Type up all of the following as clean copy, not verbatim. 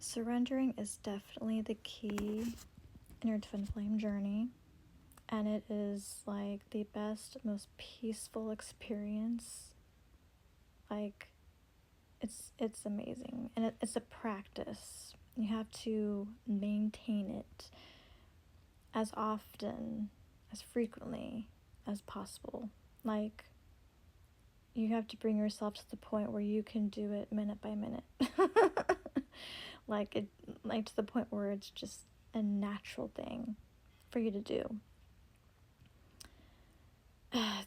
Surrendering is definitely the key in your twin flame journey, and it is like the best, most peaceful experience. Like, it's amazing, and it's a practice. You have to maintain it as often, as frequently as possible. Like, you have to bring yourself to the point where you can do it minute by minute. like to the point where it's just a natural thing for you to do.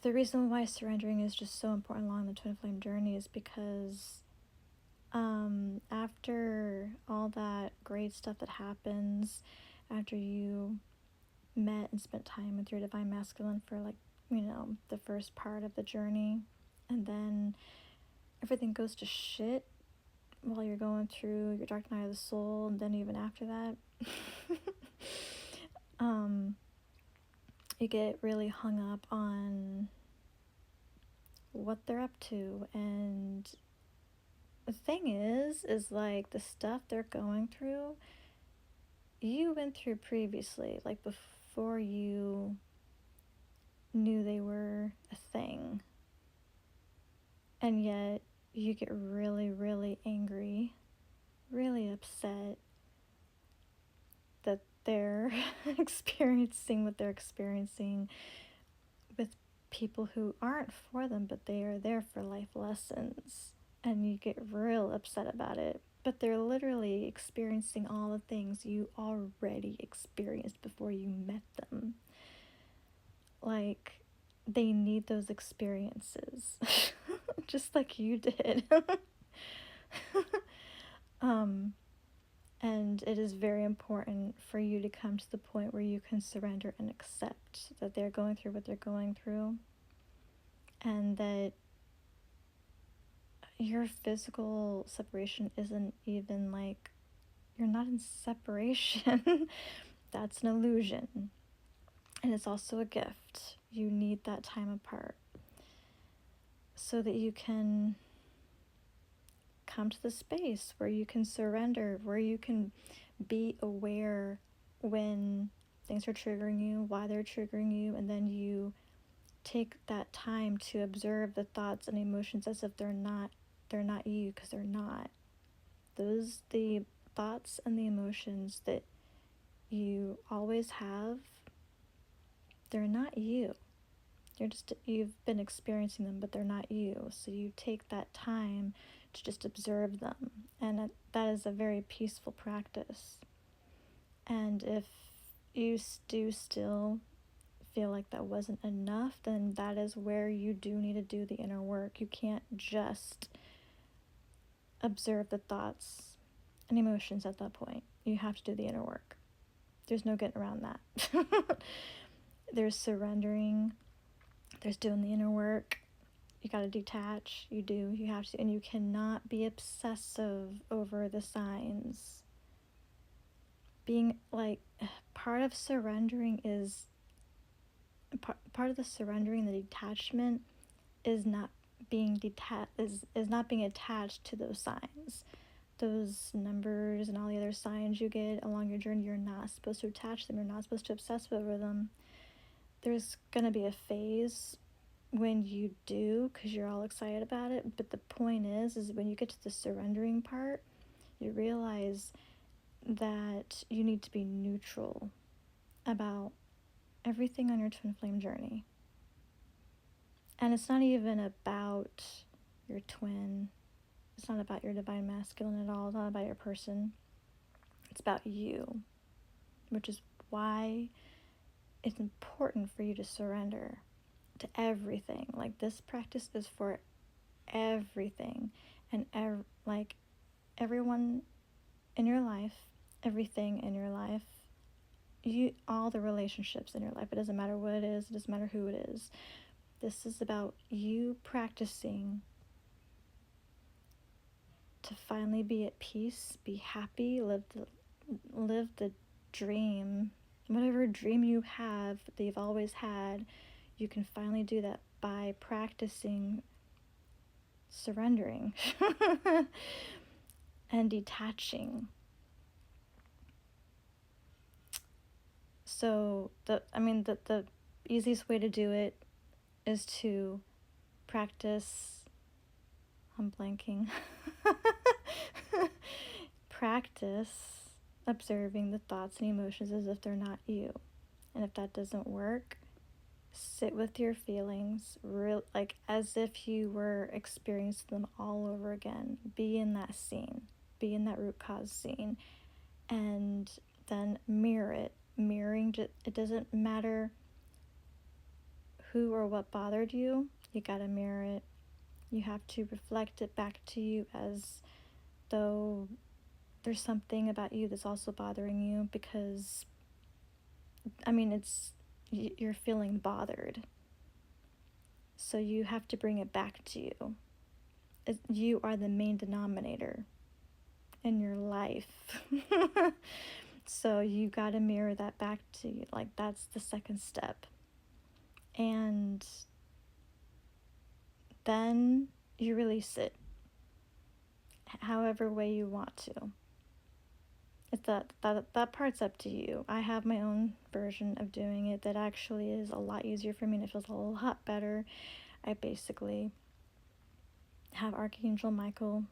The reason why surrendering is just so important along the twin flame journey is because after all that great stuff that happens, after you met and spent time with your divine masculine for the first part of the journey, and then everything goes to shit while you're going through your dark night of the soul, and then even after that, you get really hung up on what they're up to. And the thing is like the stuff they're going through, you went through previously, like before you knew they were a thing. And yet you get really, really angry, really upset that they're experiencing what they're experiencing with people who aren't for them, but they are there for life lessons. And you get real upset about it. But they're literally experiencing all the things you already experienced before you met them. Like, they need those experiences. Just like you did. And it is very important for you to come to the point where you can surrender and accept that they're going through what they're going through, and that your physical separation isn't even like, you're not in separation. That's an illusion. And it's also a gift. You need that time apart so that you can come to the space where you can surrender, where you can be aware when things are triggering you, why they're triggering you, and then you take that time to observe the thoughts and emotions as if they're not you, because they're not. The thoughts and the emotions that you always have, they're not you. You've been experiencing them, but they're not you. So you take that time to just observe them, and that is a very peaceful practice. And if you do still feel like that wasn't enough, then that is where you do need to do the inner work. You can't just observe the thoughts and emotions at that point. You have to do the inner work. There's no getting around that. There's surrendering, there's doing the inner work. You gotta detach. You have to. And you cannot be obsessive over the signs. Being like, part of surrendering is part of the surrendering, the detachment, is not being is not being attached to those signs, those numbers and all the other signs you get along your journey. You're not supposed to attach them. You're not supposed to obsess over them. There's gonna be a phase when you do, because you're all excited about it, but the point is when you get to the surrendering part, you realize that you need to be neutral about everything on your twin flame journey. And it's not even about your twin. It's not about your divine masculine at all. It's not about your person. It's about you, which is why it's important for you to surrender to everything. Like, this practice is for everything, and everyone in your life, everything in your life, all the relationships in your life. It doesn't matter what it is. It doesn't matter who it is. This is about you practicing to finally be at peace, be happy, live the dream, whatever dream you have that you've always had. You can finally do that by practicing surrendering and detaching So the easiest way to do it is to practice. I'm blanking. Practice observing the thoughts and emotions as if they're not you. And if that doesn't work, sit with your feelings, like as if you were experiencing them all over again. Be in that scene, be in that root cause scene, and then mirror it. Mirroring, it doesn't matter who or what bothered you, you gotta mirror it. You have to reflect it back to you as though there's something about you that's also bothering you, because you're feeling bothered, so you have to bring it back to you. You are the main denominator in your life. So you gotta mirror that back to you. Like, that's the second step. And then you release it however way you want to. It's that part's up to you. I have my own version of doing it that actually is a lot easier for me, and it feels a lot better. I basically have Archangel Michael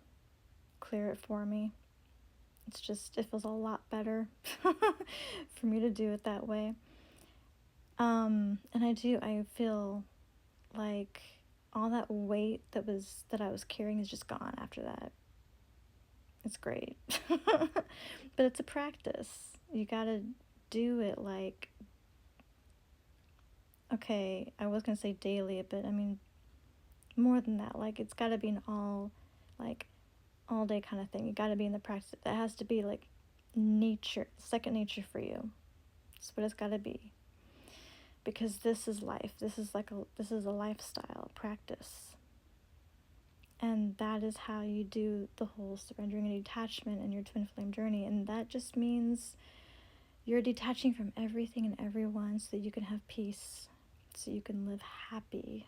clear it for me. It feels a lot better for me to do it that way. And I feel like all that weight that I was carrying is just gone after that. It's great. But it's a practice. You gotta do it, like, okay, I was gonna say daily, but I mean more than that. Like, it's gotta be an all day kind of thing. You gotta be in the practice. That has to be like nature, second nature for you. That's what it's gotta be. Because this is life. This is a lifestyle practice. And that is how you do the whole surrendering and detachment in your twin flame journey. And that just means you're detaching from everything and everyone so that you can have peace, so you can live happy,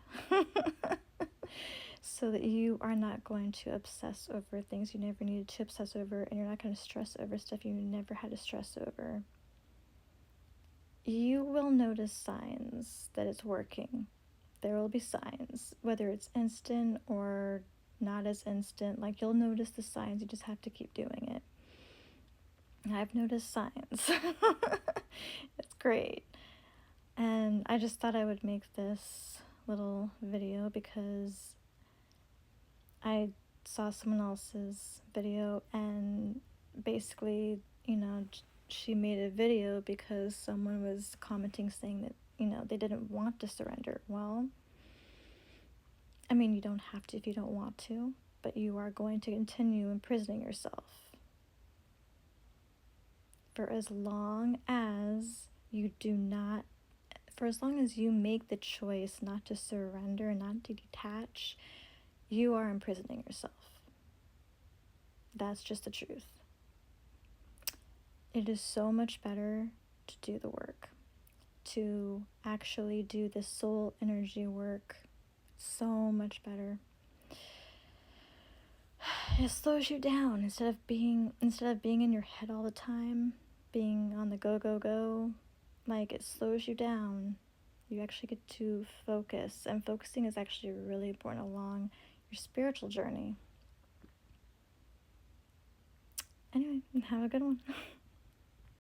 so that you are not going to obsess over things you never needed to obsess over, and you're not going to stress over stuff you never had to stress over. You will notice signs that it's working. There will be signs, whether it's instant or not as instant. Like, you'll notice the signs, you just have to keep doing it. I've noticed signs. It's great. And I just thought I would make this little video because I saw someone else's video, and basically, she made a video because someone was commenting saying that, they didn't want to surrender. Well, you don't have to if you don't want to, but you are going to continue imprisoning yourself for as long as you make the choice not to surrender and not to detach. You are imprisoning yourself. That's just the truth. It is so much better to do the work, to actually do the soul energy work. So much better. It slows you down instead of being in your head all the time, being on the go. Like, it slows you down. You actually get to focus, and focusing is actually really important along your spiritual journey. Anyway, have a good one.